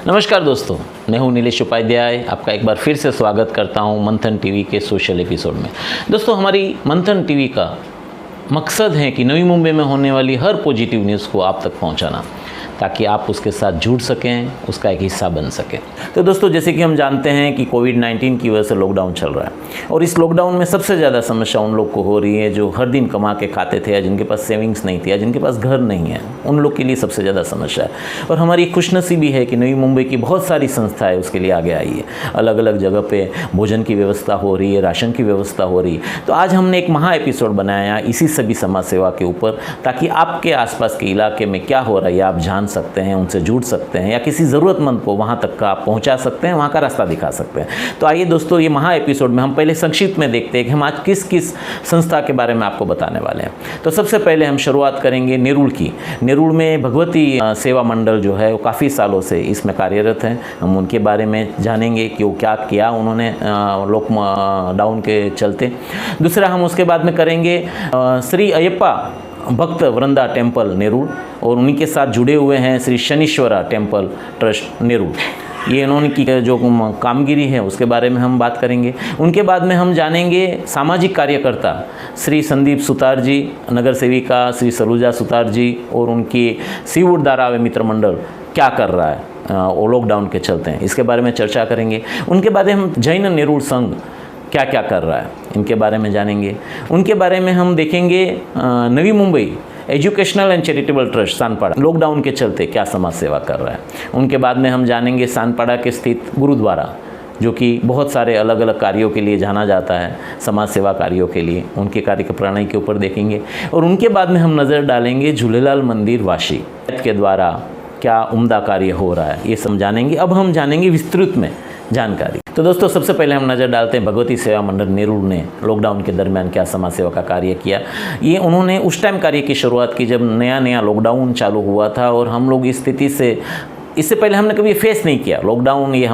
नमस्कार दोस्तों, मैं हूं नीलेश उपाध्याय। आपका एक बार फिर से स्वागत करता हूं मंथन टीवी के सोशल एपिसोड में। दोस्तों, हमारी मंथन टीवी का मकसद है कि नवी मुंबई में होने वाली हर पॉजिटिव न्यूज़ को आप तक पहुंचाना, ताकि आप उसके साथ जुड़ सकें, उसका एक हिस्सा बन सकें। तो दोस्तों, जैसे कि हम जानते हैं कि कोविड-19 की वजह से लॉकडाउन चल रहा है और इस लॉकडाउन में सबसे ज़्यादा समस्या उन लोग को हो रही है जो हर दिन कमा के खाते थे या जिनके पास सेविंग्स नहीं थी या जिनके पास घर नहीं है। उन लोग के लिए सबसे ज़्यादा समस्या है। और हमारी खुशनसीबी है कि नवी मुंबई की बहुत सारी संस्थाएँ उसके लिए आगे आई है। अलग अलग जगह पर भोजन की व्यवस्था हो रही है, राशन की व्यवस्था हो रही है। तो आज हमने एक महा एपिसोड बनाया इसी सभी समाज सेवा के ऊपर, ताकि आपके आसपास के इलाके में क्या हो रहा है आप जान सकते हैं, उनसे जुड़ सकते हैं या किसी ज़रूरतमंद को वहाँ तक का आप पहुँचा सकते हैं, वहाँ का रास्ता दिखा सकते हैं। तो आइए दोस्तों, ये महा एपिसोड में हम पहले संक्षिप्त में देखते हैं कि हम आज किस किस संस्था के बारे में आपको बताने वाले हैं। तो सबसे पहले हम शुरुआत करेंगे नेरुल की। नेरुल में भगवती सेवा मंडल जो है वो काफ़ी सालों से इसमें कार्यरत हैं। हम उनके बारे में जानेंगे कि वो क्या किया उन्होंने लॉकडाउन के चलते। दूसरा हम उसके बाद में करेंगे श्री अयप्पा भक्त वृंदा टेम्पल नेरुल, और उन्हीं के साथ जुड़े हुए हैं श्री शनीश्वरा टेम्पल ट्रस्ट नेरुल। ये इन्होंने की जो कामगिरी है उसके बारे में हम बात करेंगे। उनके बाद में हम जानेंगे सामाजिक कार्यकर्ता श्री संदीप सुतार जी, नगर सेविका श्री सलूजा सुतार जी, और उनकी सीवुड धारावी मित्र मंडल क्या कर रहा है वो लॉकडाउन के चलते हैं, इसके बारे में चर्चा करेंगे। उनके बाद हम जैन नेरुल संघ क्या क्या कर रहा है इनके बारे में जानेंगे। उनके बारे में हम देखेंगे Navi Mumbai educational and charitable trust Sanpada lockdown के चलते क्या समाज सेवा कर रहा है। उनके बाद में हम जानेंगे सानपाड़ा के स्थित गुरुद्वारा, जो कि बहुत सारे अलग अलग कार्यों के लिए जाना जाता है, समाज सेवा कार्यों के लिए, उनके कार्य प्रणाली के ऊपर देखेंगे। और उनके बाद में हम नज़र डालेंगे झूलेलाल मंदिर वाशी के द्वारा क्या उम्दा कार्य हो रहा है, ये समझानेंगे। अब हम जानेंगे विस्तृत में जानकारी। तो दोस्तों, सबसे पहले हम नज़र डालते हैं भगवती सेवा मंडल नेरुल ने लॉकडाउन के दरमियान क्या समाज सेवा का कार्य किया। ये उन्होंने उस टाइम कार्य की शुरुआत की जब नया नया लॉकडाउन चालू हुआ था और हम लोग इस स्थिति से इससे पहले हमने कभी फेस नहीं किया लॉकडाउन। ये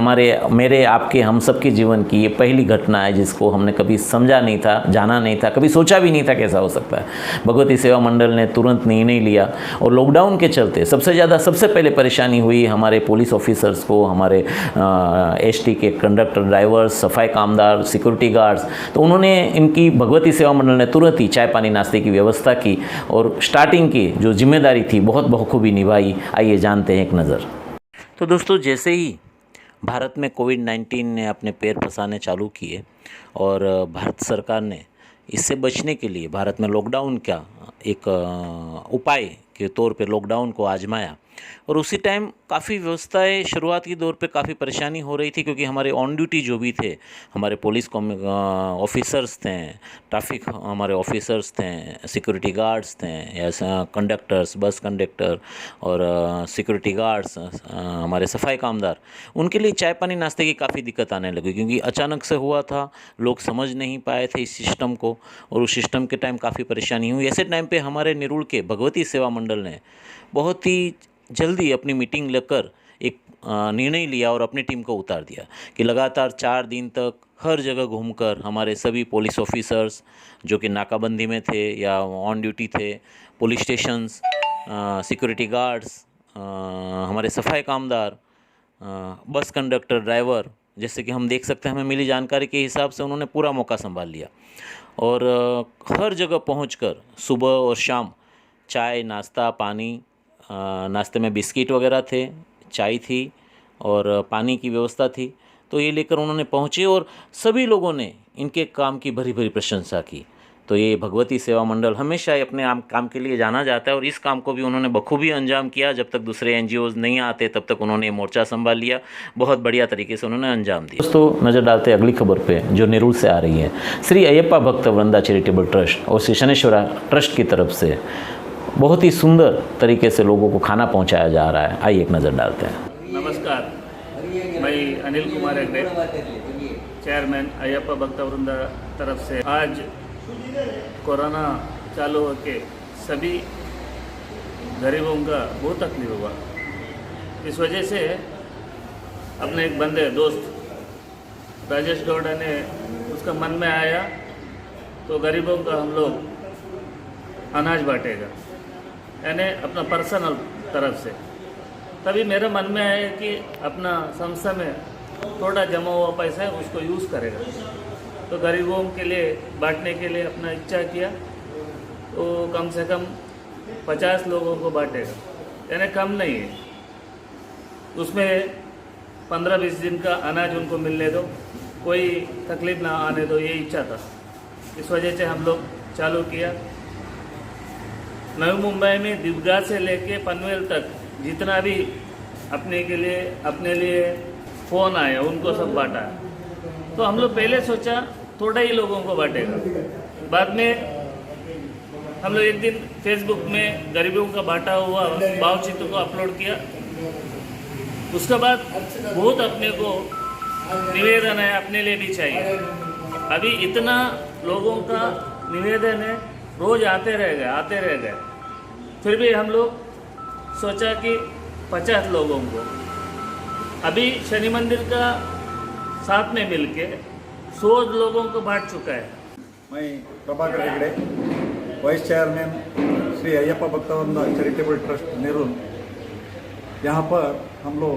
मेरे आपके हम सबके जीवन की ये पहली घटना है जिसको हमने कभी समझा नहीं था, जाना नहीं था, कभी सोचा भी नहीं था कैसा हो सकता है। भगवती सेवा मंडल ने तुरंत निर्णय लिया और लॉकडाउन के चलते सबसे पहले परेशानी हुई हमारे पुलिस ऑफिसर्स को, हमारे एसटी के कंडक्टर, ड्राइवर्स, सफाई कामदार, सिक्योरिटी गार्ड्स। तो उन्होंने इनकी भगवती सेवा मंडल ने तुरंत ही चाय पानी नाश्ते की व्यवस्था की और स्टार्टिंग की जो जिम्मेदारी थी बहुत बखूबी निभाई। आइए जानते हैं एक नज़र। तो दोस्तों, जैसे ही भारत में कोविड-19 ने अपने पैर फंसाने चालू किए और भारत सरकार ने इससे बचने के लिए भारत में लॉकडाउन का एक उपाय के तौर पे लॉकडाउन को आजमाया, और उसी टाइम काफ़ी व्यवस्थाएं शुरुआत के दौर पे काफ़ी परेशानी हो रही थी, क्योंकि हमारे ऑन ड्यूटी जो भी थे, हमारे पुलिस ऑफिसर्स थे, ट्रैफिक हमारे ऑफिसर्स थे, सिक्योरिटी गार्ड्स थे, या कंडक्टर्स, बस कंडक्टर और सिक्योरिटी गार्ड्स, हमारे सफाई कामदार, उनके लिए चाय पानी नाश्ते की काफ़ी दिक्कत आने लगी, क्योंकि अचानक से हुआ था, लोग समझ नहीं पाए थे इस सिस्टम को, और उस सिस्टम के टाइम काफ़ी परेशानी हुई। ऐसे टाइम पे हमारे नेरुल के भगवती सेवा मंडल ने बहुत ही जल्दी अपनी मीटिंग लेकर एक निर्णय लिया और अपनी टीम को उतार दिया कि लगातार 4 दिन तक हर जगह घूमकर हमारे सभी पुलिस ऑफिसर्स जो कि नाकाबंदी में थे या ऑन ड्यूटी थे, पुलिस स्टेशंस, सिक्योरिटी गार्ड्स, हमारे सफाई कामदार, बस कंडक्टर, ड्राइवर, जैसे कि हम देख सकते हैं हमें मिली जानकारी के हिसाब से उन्होंने पूरा मौका संभाल लिया और हर जगह पहुंचकर सुबह और शाम चाय, नाश्ता, पानी, नाश्ते में बिस्किट वगैरह थे, चाय थी और पानी की व्यवस्था थी, तो ये लेकर उन्होंने पहुँचे और सभी लोगों ने इनके काम की भरी भरी प्रशंसा की। तो ये भगवती सेवा मंडल हमेशा अपने काम के लिए जाना जाता है और इस काम को भी उन्होंने बखूबी अंजाम किया। जब तक दूसरे NGOs नहीं आते तब तक उन्होंने मोर्चा संभाल लिया, बहुत बढ़िया तरीके से उन्होंने अंजाम दिया। दोस्तों, नज़र डालते हैं अगली खबर पे जो नेरुल से आ रही है। श्री अयप्पा भक्त वृंदा चैरिटेबल ट्रस्ट और श्री शनेश्वरा ट्रस्ट की तरफ से बहुत ही सुंदर तरीके से लोगों को खाना पहुंचाया जा रहा है। आइए एक नज़र डालते हैं। नमस्कार, मैं अनिल कुमार हेगड़े, चेयरमैन अयप्पा भक्त वृंदा तरफ से। आज कोरोना चालू होके सभी गरीबों का बहुत तकलीफ हुआ। इस वजह से अपने एक बंदे दोस्त राजेश गौड़ा ने उसका मन में आया तो गरीबों का हम लोग अनाज बांटेगा, यानी अपना पर्सनल तरफ से। तभी मेरे मन में है कि अपना संस्था में थोड़ा जमा हुआ पैसा है उसको यूज़ करेगा, तो गरीबों के लिए बांटने के लिए अपना इच्छा किया, तो कम से कम 50 लोगों को बांटेगा, यानी कम नहीं है। उसमें 15-20 दिन का अनाज उनको मिलने दो, कोई तकलीफ ना आने दो, ये इच्छा था। इस वजह से हम लोग चालू किया। नवी मुंबई में दीपगा से लेके पनवेल तक जितना भी अपने लिए फ़ोन आया उनको सब बांटा। तो हम लोग पहले सोचा थोड़ा ही लोगों को बांटेगा, बाद में हम लोग एक दिन फेसबुक में गरीबों का बांटा हुआ भावचित्र को अपलोड किया। उसके बाद बहुत अपने को निवेदन है, अपने लिए भी चाहिए। अभी इतना लोगों का निवेदन है, रोज़ आते रह गए। फिर भी हम लोग सोचा कि 50 लोगों को अभी शनि मंदिर का साथ में मिलके 100 लोगों को बांट चुका है। मैं Prabhakar Hegde, vice chairman Shri Ayyappa Bhaktavrunda charitable trust Nerul. यहाँ पर हम लोग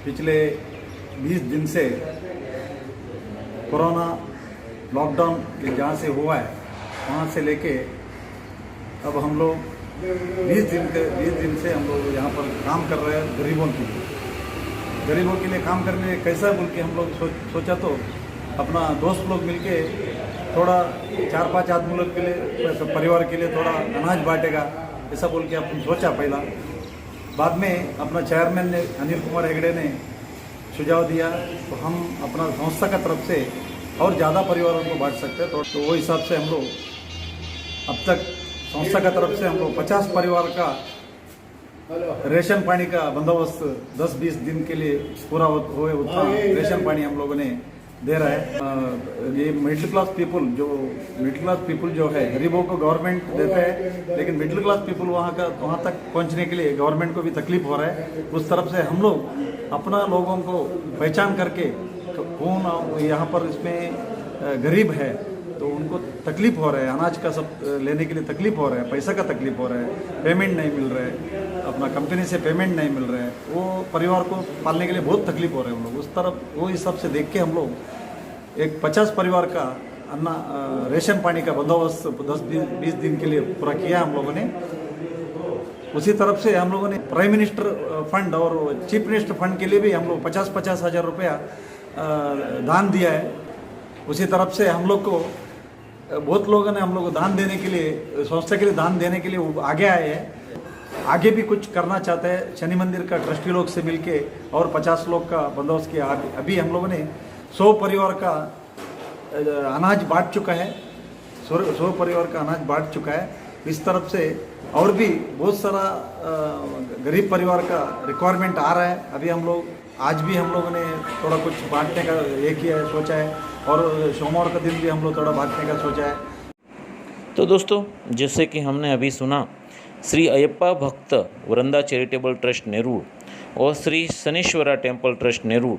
पिछले 20 दिन से कोरोना लॉकडाउन जहाँ से हुआ है वहाँ से लेके अब हम लोग 20 दिन से हम लोग यहाँ पर काम कर रहे हैं गरीबों के लिए काम करने में कैसा बोल के हम लोग सोचा, तो अपना दोस्त लोग मिलके थोड़ा 4-5 आदमी लोग के लिए परिवार के लिए थोड़ा अनाज बांटेगा ऐसा बोल के अपन सोचा पहला। बाद में अपना चेयरमैन ने अनिल कुमार हेगड़े ने सुझाव दिया, तो हम अपना संस्था का तरफ से और ज़्यादा परिवारों को बांट सकते हैं। तो वो हिसाब से हम लोग अब तक संस्था का तरफ से हम लोग 50 परिवार का रेशन पानी का बंदोबस्त 10-20 दिन के लिए पूरा हुए उतना रेशन पानी हम लोगों ने दे रहा है। ये मिडिल क्लास पीपल जो है, गरीबों को गवर्नमेंट देता है, लेकिन मिडिल क्लास पीपल वहाँ तक पहुँचने के लिए गवर्नमेंट को भी तकलीफ हो रहा है। उस तरफ से हम लोग अपना लोगों को पहचान करके कौन यहाँ पर इसमें गरीब है तो उनको तकलीफ हो रहा है, अनाज का सब लेने के लिए तकलीफ हो रहा है, पैसा का तकलीफ हो रहा है, पेमेंट नहीं मिल रहा है, अपना कंपनी से पेमेंट नहीं मिल रहा है, वो परिवार को पालने के लिए बहुत तकलीफ हो रहा है। हम लोग उस तरफ वो हिसाब से देख के हम लोग एक 50 परिवार का रेशन पानी का बंदोबस्त 10-20 दिन के लिए पूरा किया हम लोगों ने। उसी तरफ से हम लोगों ने प्राइम मिनिस्टर फंड और चीफ मिनिस्टर फंड के लिए भी हम लोग 50-50 हज़ार रुपया दान दिया है। उसी तरफ से हम लोग को बहुत लोगों ने हम लोग को दान देने के लिए, संस्था के लिए दान देने के लिए आगे आए हैं। आगे भी कुछ करना चाहते हैं, शनि मंदिर का ट्रस्टी लोग से मिलके और 50 लोग का बंदोबस्त किया। अभी हम लोगों ने 100 परिवार का अनाज बांट चुका है, 100 परिवार का अनाज बांट चुका है। इस तरफ से और भी बहुत सारा गरीब परिवार का रिक्वायरमेंट आ रहा है। अभी आज भी हम लोगों ने थोड़ा कुछ बांटने का ये किया है, सोचा है, और सोमवार का दिन भी हम लोग थोड़ा बांटने का सोचा है। तो दोस्तों, जैसे कि हमने अभी सुना, श्री अयप्पा भक्त वृंदा चैरिटेबल ट्रस्ट नेरुल और श्री शनीश्वरा टेम्पल ट्रस्ट नेरुल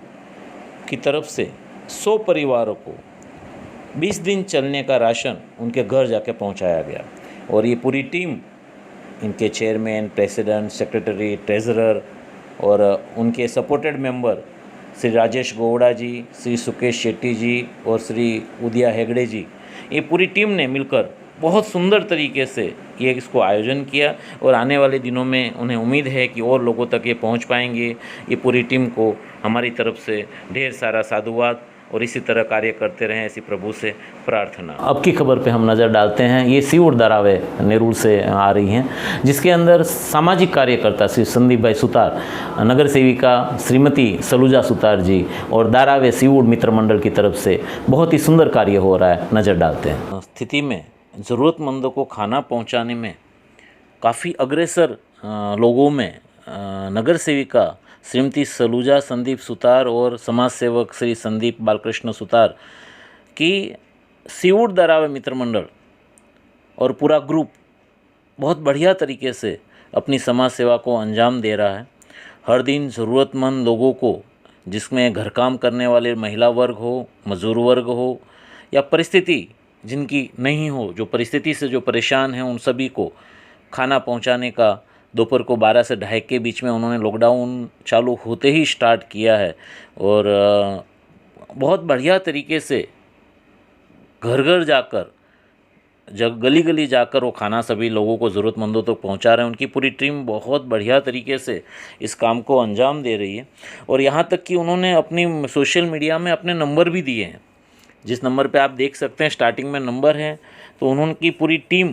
की तरफ से 100 परिवारों को 20 दिन चलने का राशन उनके घर जाके पहुंचाया गया। और ये पूरी टीम, इनके चेयरमैन, प्रेसिडेंट, सेक्रेटरी, ट्रेजरर और उनके सपोर्टेड मेंबर श्री राजेश गौड़ा जी, श्री सुकेश शेट्टी जी और श्री उदया हेगड़े जी, ये पूरी टीम ने मिलकर बहुत सुंदर तरीके से ये इसको आयोजन किया। और आने वाले दिनों में उन्हें उम्मीद है कि और लोगों तक ये पहुंच पाएंगे। ये पूरी टीम को हमारी तरफ से ढेर सारा साधुवाद और इसी तरह कार्य करते रहें, ऐसी प्रभु से प्रार्थना। अब की खबर पे हम नज़र डालते हैं। ये सीवुड दारावे नेरुल से आ रही हैं, जिसके अंदर सामाजिक कार्यकर्ता श्री संदीप भाई सुतार, नगर सेविका श्रीमती सलूजा सुतार जी और दारावे सीवुड मित्र मंडल की तरफ से बहुत ही सुंदर कार्य हो रहा है। नज़र डालते हैं। स्थिति में ज़रूरतमंदों को खाना पहुँचाने में काफ़ी अग्रसर लोगों में नगर सेविका श्रीमती सलूजा संदीप सुतार और समाज सेवक श्री संदीप बालकृष्ण सुतार की सीवुड दारावे मित्र मंडल और पूरा ग्रुप बहुत बढ़िया तरीके से अपनी समाज सेवा को अंजाम दे रहा है। हर दिन ज़रूरतमंद लोगों को, जिसमें घर काम करने वाले महिला वर्ग हो, मजदूर वर्ग हो या परिस्थिति जिनकी नहीं हो, जो परिस्थिति से जो परेशान हैं, उन सभी को खाना पहुंचाने का दोपहर को 12 से 2:30 के बीच में उन्होंने लॉकडाउन चालू होते ही स्टार्ट किया है और बहुत बढ़िया तरीके से घर घर जाकर जब गली गली जाकर वो खाना सभी लोगों को ज़रूरतमंदों तक पहुंचा रहे हैं। उनकी पूरी टीम बहुत बढ़िया तरीके से इस काम को अंजाम दे रही है और यहाँ तक कि उन्होंने अपनी सोशल मीडिया में अपने नंबर भी दिए हैं। जिस नंबर पे आप देख सकते हैं स्टार्टिंग में नंबर है, तो उन्होंने पूरी टीम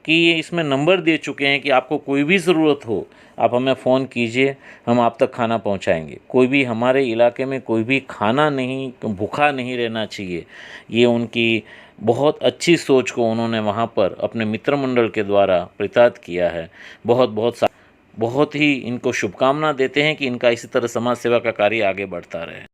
कि ये इसमें नंबर दे चुके हैं कि आपको कोई भी ज़रूरत हो आप हमें फ़ोन कीजिए, हम आप तक खाना पहुंचाएंगे। कोई भी हमारे इलाके में कोई भी खाना नहीं, भूखा नहीं रहना चाहिए। ये उनकी बहुत अच्छी सोच को उन्होंने वहाँ पर अपने मित्र मंडल के द्वारा प्रतिपादित किया है। बहुत ही इनको शुभकामना देते हैं कि इनका इसी तरह समाज सेवा का कार्य आगे बढ़ता रहे।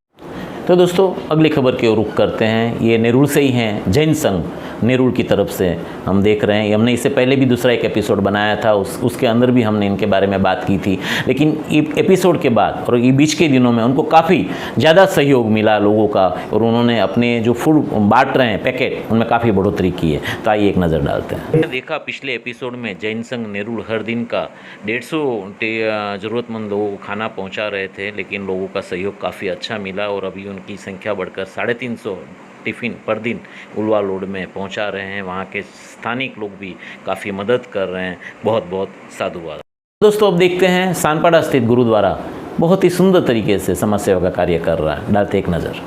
तो दोस्तों अगली खबर की ओर रुख करते हैं। ये नेरुल से ही हैं, जैन संघ नेरुल की तरफ से हम देख रहे हैं। हमने इससे पहले भी दूसरा एक एपिसोड बनाया था, उसके अंदर भी हमने इनके बारे में बात की थी। लेकिन एपिसोड के बाद और ये बीच के दिनों में उनको काफ़ी ज़्यादा सहयोग मिला लोगों का और उन्होंने अपने जो फूड बांट रहे हैं पैकेट उनमें काफ़ी बढ़ोतरी की है। तो आइए एक नज़र डालते हैं। देखा पिछले एपिसोड में जैन संघ नेरुल हर दिन का 150 ज़रूरतमंद लोगों को खाना पहुँचा रहे थे, लेकिन लोगों का सहयोग काफ़ी अच्छा मिला और अभी उनकी संख्या बढ़कर 350 टिफ़िन पर दिन उलवा लोड में पहुंचा रहे हैं। वहां के स्थानिक लोग भी काफ़ी मदद कर रहे हैं। बहुत बहुत साधुवाद। दोस्तों अब देखते हैं सानपाड़ा स्थित गुरुद्वारा बहुत ही सुंदर तरीके से समाज सेवा का कार्य कर रहा है। डालते एक नज़र।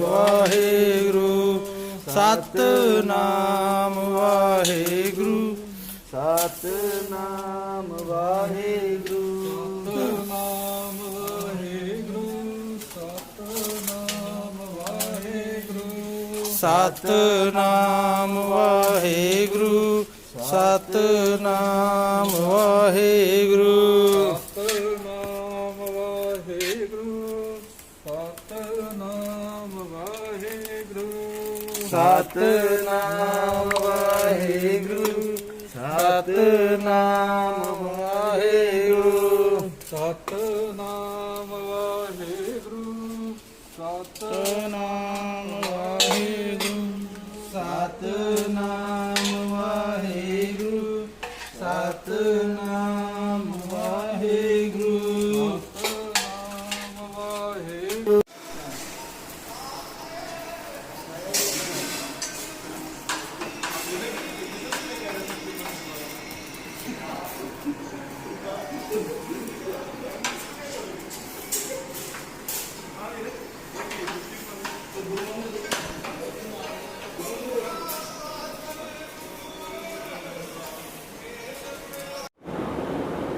वाहेगुरु सतनाम वाहेगुरु सतनाम वाहेगुरु सतनाम वाहेगुरु सतनाम वाहेगुरु सतनाम वाहेगुरु सतनाम वाहेगुरु सतनाम वाहेगुरु सतनाम वाहेगुरु सतनाम वाहेगुरु सतनाम सतनाम वाहेगुरु सतनाम वाहेगुरु सतनाम वाहेगुरु।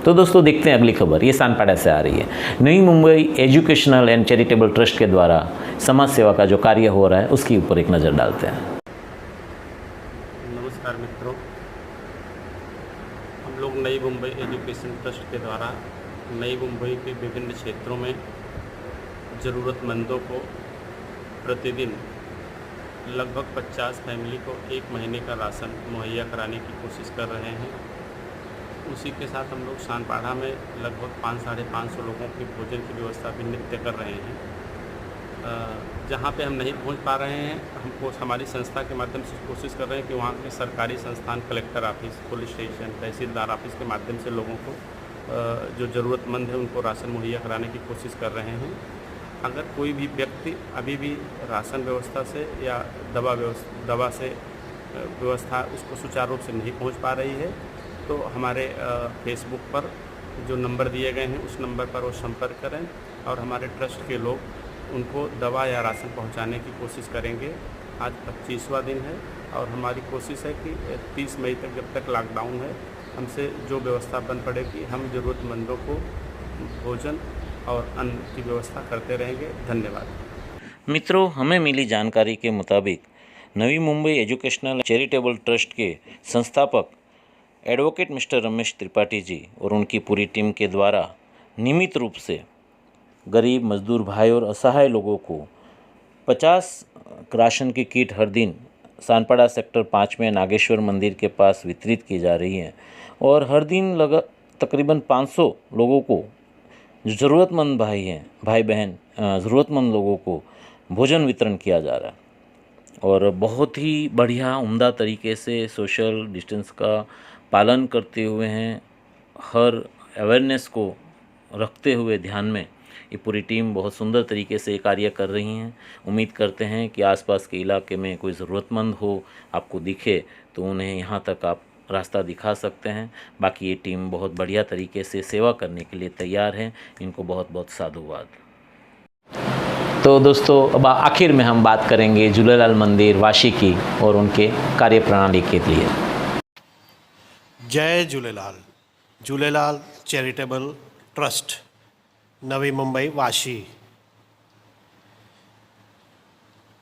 तो दोस्तों देखते हैं अगली खबर। ये सानपाड़ा से आ रही है। नई Mumbai educational and charitable trust के द्वारा समाज सेवा का जो कार्य हो रहा है उसके ऊपर एक नज़र डालते हैं। नमस्कार मित्रों, हम लोग नई मुंबई एजुकेशन ट्रस्ट के द्वारा नई मुंबई के विभिन्न क्षेत्रों में ज़रूरतमंदों को प्रतिदिन लगभग 50 फैमिली को 1 महीने का राशन मुहैया कराने की कोशिश कर रहे हैं। उसी के साथ हम लोग सानपाड़ा में लगभग 500-550 लोगों की भोजन की व्यवस्था भी नित्य कर रहे हैं। जहाँ पे हम नहीं पहुँच पा रहे हैं, हमको हमारी संस्था के माध्यम से कोशिश कर रहे हैं कि वहाँ के सरकारी संस्थान, कलेक्टर ऑफिस, पुलिस स्टेशन, तहसीलदार ऑफिस के माध्यम से लोगों को जो ज़रूरतमंद है उनको राशन मुहैया कराने की कोशिश कर रहे हैं। अगर कोई भी व्यक्ति अभी भी राशन व्यवस्था से या दवा से व्यवस्था उसको सुचारू रूप से नहीं पहुँच पा रही है, तो हमारे फेसबुक पर जो नंबर दिए गए हैं उस नंबर पर वो संपर्क करें और हमारे ट्रस्ट के लोग उनको दवा या राशन पहुंचाने की कोशिश करेंगे। आज 25वां दिन है और हमारी कोशिश है कि 30 मई तक, जब तक लॉकडाउन है, हमसे जो व्यवस्था बन पड़ेगी हम ज़रूरतमंदों को भोजन और अन्न की व्यवस्था करते रहेंगे। धन्यवाद। मित्रों, हमें मिली जानकारी के मुताबिक नवी मुंबई एजुकेशनल चैरिटेबल ट्रस्ट के संस्थापक एडवोकेट मिस्टर रमेश त्रिपाठी जी और उनकी पूरी टीम के द्वारा नियमित रूप से गरीब, मजदूर भाई और असहाय लोगों को 50 राशन की किट हर दिन सानपाड़ा सेक्टर 5 में नागेश्वर मंदिर के पास वितरित की जा रही है और हर दिन तकरीबन 500 लोगों को, जो ज़रूरतमंद भाई बहन ज़रूरतमंद लोगों को भोजन वितरण किया जा रहा है और बहुत ही बढ़िया उम्दा तरीके से सोशल डिस्टेंस का पालन करते हुए हैं, हर अवेयरनेस को रखते हुए ध्यान में ये पूरी टीम बहुत सुंदर तरीके से कार्य कर रही हैं। उम्मीद करते हैं कि आसपास के इलाके में कोई ज़रूरतमंद हो, आपको दिखे तो उन्हें यहाँ तक आप रास्ता दिखा सकते हैं। बाकी ये टीम बहुत बढ़िया तरीके से सेवा करने के लिए तैयार है। इनको बहुत बहुत साधुवाद। तो दोस्तों, अब आखिर में हम बात करेंगे झूलेलाल मंदिर वाशी की और उनके कार्यप्रणाली के लिए। जय झूलेलाल। झूलेलाल चैरिटेबल ट्रस्ट नवी मुंबई वाशी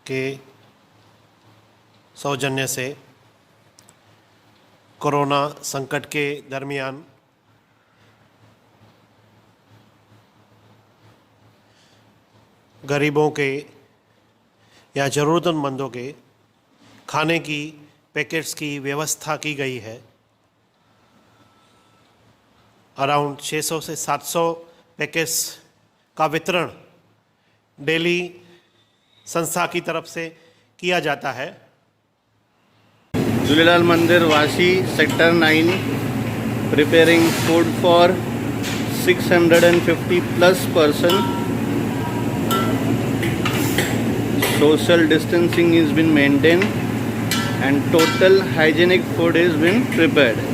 के सौजन्य से कोरोना संकट के दरमियान गरीबों के या ज़रूरतमंदों के खाने की पैकेट्स की व्यवस्था की गई है। अराउंड 600 से 700 पैकेट्स का वितरण डेली संस्था की तरफ से किया जाता है। झूलेलाल मंदिर Vashi sector 9 preparing food for 650 plus person. Social distancing is been maintained and total hygienic food is been prepared.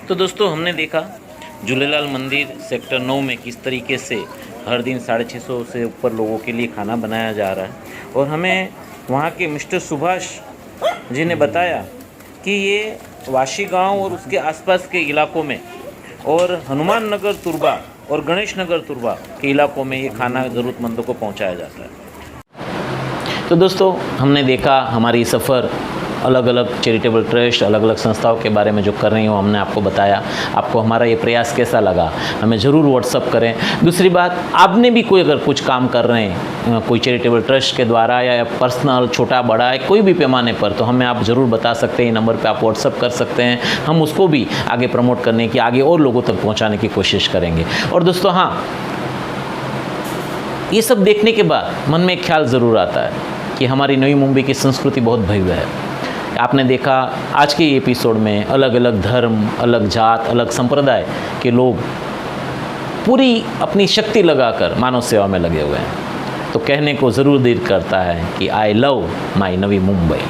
तो दोस्तों, हमने देखा झूलेलाल मंदिर सेक्टर 9 में किस तरीके से हर दिन 650 से ऊपर लोगों के लिए खाना बनाया जा रहा है। और हमें वहाँ के मिस्टर सुभाष जी ने बताया कि ये वाशी गांव और उसके आसपास के इलाकों में और हनुमान नगर तुरबा और गणेश नगर तुरबा के इलाकों में ये खाना ज़रूरतमंदों को पहुँचाया जाता है। तो दोस्तों, हमने देखा हमारी सफ़र अलग अलग चैरिटेबल ट्रस्ट, अलग अलग संस्थाओं के बारे में जो कर रही हूँ, हमने आपको बताया। आपको हमारा ये प्रयास कैसा लगा हमें ज़रूर व्हाट्सअप करें। दूसरी बात, आपने भी कोई अगर कुछ काम कर रहे हैं कोई चैरिटेबल ट्रस्ट के द्वारा या पर्सनल छोटा बड़ा है कोई भी पैमाने पर, तो हमें आप ज़रूर बता सकते हैं। नंबर पर आप व्हाट्सअप कर सकते हैं। हम उसको भी आगे प्रमोट करने की, आगे और लोगों तक पहुँचाने की कोशिश करेंगे। और दोस्तों, हाँ, ये सब देखने के बाद मन में एक ख्याल ज़रूर आता है कि हमारी नई मुंबई की संस्कृति बहुत भव्य है। आपने देखा आज के एपिसोड में अलग अलग धर्म, अलग जात, अलग संप्रदाय के लोग पूरी अपनी शक्ति लगाकर मानव सेवा में लगे हुए हैं। तो कहने को ज़रूर दिल करता है कि I love my Navi Mumbai.